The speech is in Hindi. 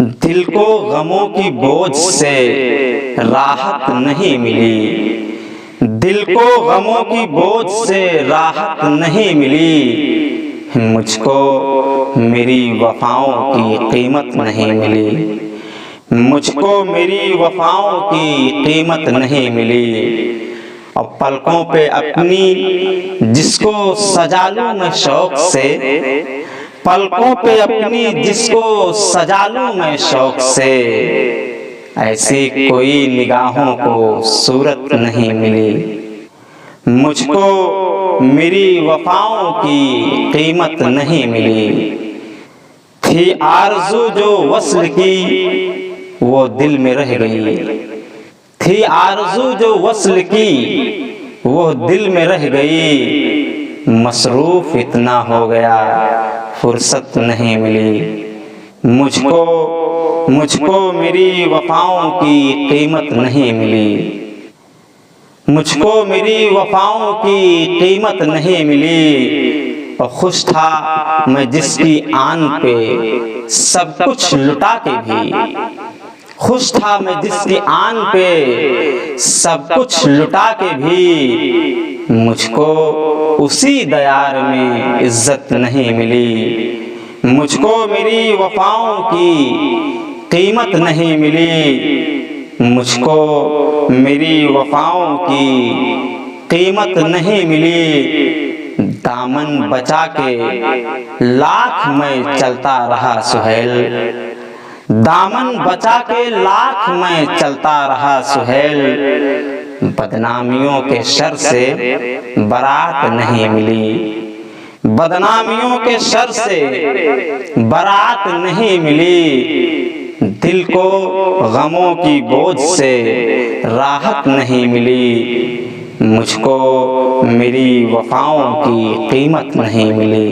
दिल को गमों की बोझ से राहत नहीं मिली, दिल को गमों की बोझ से राहत नहीं मिली, मुझको मेरी वफाओं की कीमत नहीं मिली, मुझको मेरी वफाओं की कीमत नहीं मिली। और पलकों पे अपनी जिसको सजा लूं मैं शौक से, पलकों पे अपनी जिसको सजा लूं मैं शौक से, ऐसी कोई निगाहों को सूरत नहीं मिली, मुझको मेरी वफाओं की कीमत नहीं मिली। थी आरज़ू जो वस्ल की वो दिल में रह गई, थी आरज़ू जो वस्ल की वो दिल में रह गई, मसरूफ इतना हो गया फुर्सत नहीं मिली, मुझको मेरी वफाओं की कीमत नहीं मिली, मुझको मेरी वफाओं की कीमत नहीं मिली। और खुश था मैं जिसकी आन पे सब कुछ लुटा के भी, खुश था मैं जिसकी आन पे सब कुछ लुटा के भी, मुझको उसी दयार में इज्जत नहीं मिली, मुझको मेरी वफाओं की कीमत नहीं मिली, मुझको मेरी वफाओं की कीमत नहीं मिली। दामन बचा के लाख मैं चलता रहा सुहेल, दामन बचा के लाख मैं चलता रहा सुहेल, बदनामियों के शर से बारात नहीं मिली, बदनामियों के शर से बारात नहीं मिली, दिल को गमों की बोझ से राहत नहीं मिली, मुझको मेरी वफाओं की कीमत नहीं मिली।